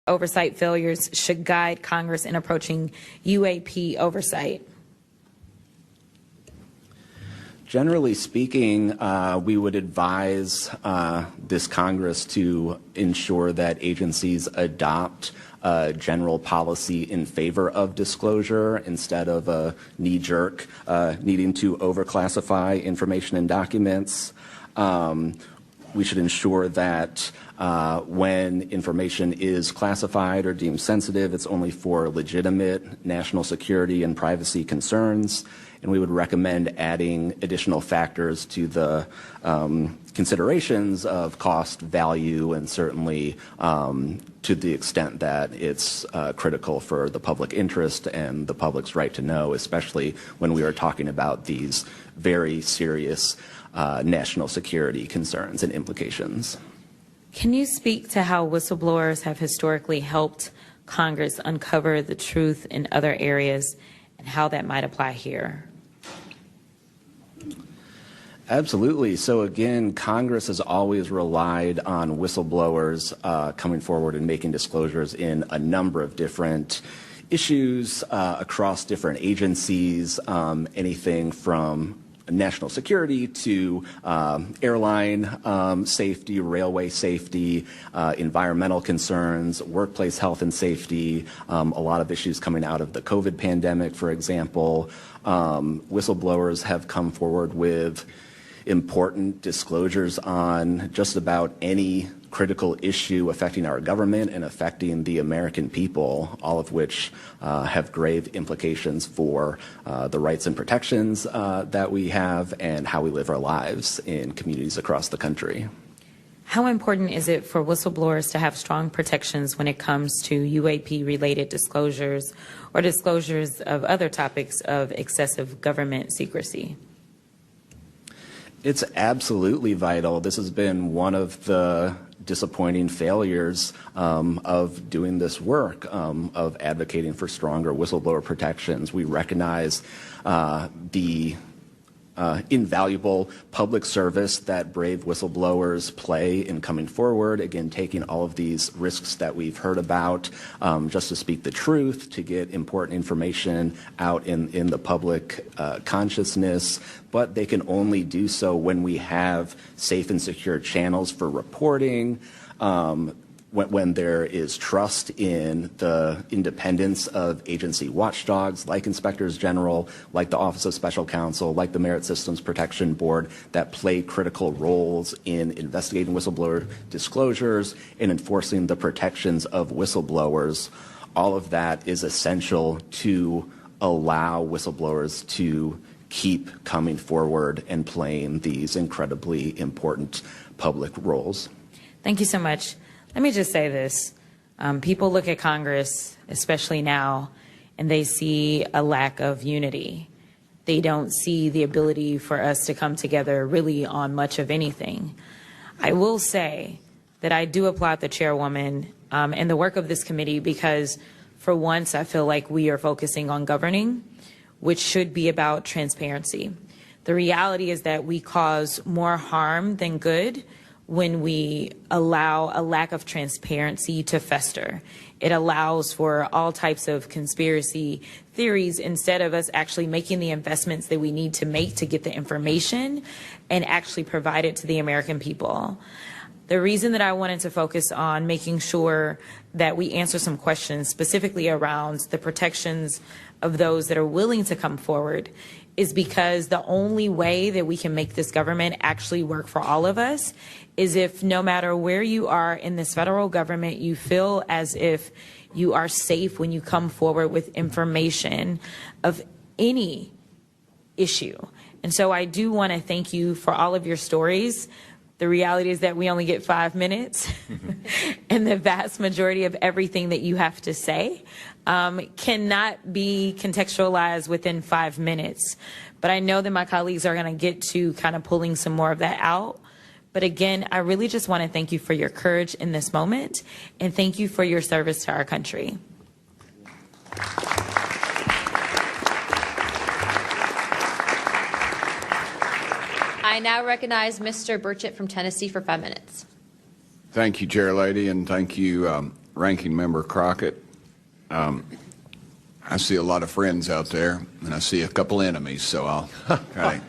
oversight failures should guide Congress in approaching UAP oversight? Generally speaking, we would advise this Congress to ensure that agencies adopt a general policy in favor of disclosure instead of a knee-jerk needing to overclassify information and documents. We should ensure that when information is classified or deemed sensitive, it's only for legitimate national security and privacy concerns. And we would recommend adding additional factors to the considerations of cost, value, and certainly to the extent that it's critical for the public interest and the public's right to know, especially when we are talking about these very serious national security concerns and implications. Can you speak to how whistleblowers have historically helped Congress uncover the truth in other areas and how that might apply here? Absolutely. So again, Congress has always relied on whistleblowers coming forward and making disclosures in a number of different issues across different agencies, anything from national security to airline safety, railway safety, environmental concerns, workplace health and safety, a lot of issues coming out of the COVID pandemic, for example. Whistleblowers have come forward with important disclosures on just about any critical issue affecting our government and affecting the American people, all of which have grave implications for the rights and protections that we have and how we live our lives in communities across the country. How important is it for whistleblowers to have strong protections when it comes to UAP-related disclosures or disclosures of other topics of excessive government secrecy? It's absolutely vital. This has been one of the disappointing failures of doing this work, of advocating for stronger whistleblower protections. We recognize the invaluable public service that brave whistleblowers play in coming forward, again, taking all of these risks that we've heard about just to speak the truth, to get important information out in the public consciousness, but they can only do so when we have safe and secure channels for reporting, when there is trust in the independence of agency watchdogs like inspectors general, like the Office of Special Counsel, like the Merit Systems Protection Board that play critical roles in investigating whistleblower disclosures and enforcing the protections of whistleblowers. All of that is essential to allow whistleblowers to keep coming forward and playing these incredibly important public roles. Thank you so much. Let me just say this. People look at Congress, especially now, and they see a lack of unity. They don't see the ability for us to come together really on much of anything. I will say that I do applaud the chairwoman and the work of this committee because for once I feel like we are focusing on governing, which should be about transparency. The reality is that we cause more harm than good when we allow a lack of transparency to fester. It allows for all types of conspiracy theories instead of us actually making the investments that we need to make to get the information and actually provide it to the American people. The reason that I wanted to focus on making sure that we answer some questions specifically around the protections of those that are willing to come forward is because the only way that we can make this government actually work for all of us is if no matter where you are in this federal government, you feel as if you are safe when you come forward with information of any issue. And so I do want to thank you for all of your stories. The reality is that we only get 5 minutes and the vast majority of everything that you have to say cannot be contextualized within 5 minutes. But I know that my colleagues are going to get to kind of pulling some more of that out. But again, I really just want to thank you for your courage in this moment and thank you for your service to our country. I now recognize Mr. Burchett from Tennessee for 5 minutes. Thank you, Chair Lady, and thank you, Ranking Member Crockett. I see a lot of friends out there, and I see a couple enemies, so I'll kind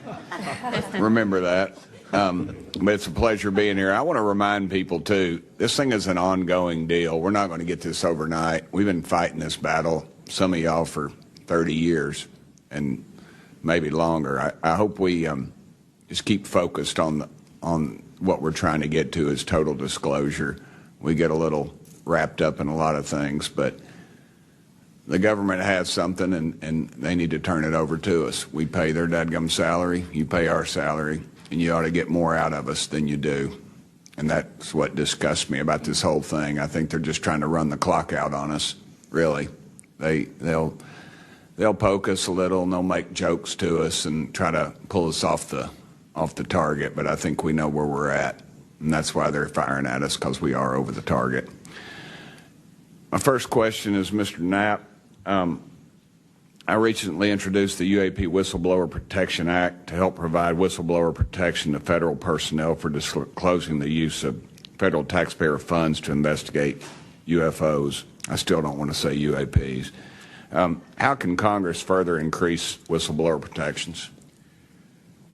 of remember that. But it's a pleasure being here. I want to remind people, too, this thing is an ongoing deal. We're not going to get this overnight. We've been fighting this battle, some of y'all, for 30 years and maybe longer. I hope we just keep focused on what we're trying to get to is total disclosure. We get a little wrapped up in a lot of things, but the government has something, and they need to turn it over to us. We pay their dadgum salary, you pay our salary, and you ought to get more out of us than you do. And that's what disgusts me about this whole thing. I think they're just trying to run the clock out on us, really. They'll poke us a little, and they'll make jokes to us and try to pull us off the target, but I think we know where we're at, and that's why they're firing at us, because we are over the target. My first question is, Mr. Knapp, I recently introduced the UAP Whistleblower Protection Act to help provide whistleblower protection to federal personnel for disclosing the use of federal taxpayer funds to investigate UFOs. I still don't want to say UAPs. How can Congress further increase whistleblower protections?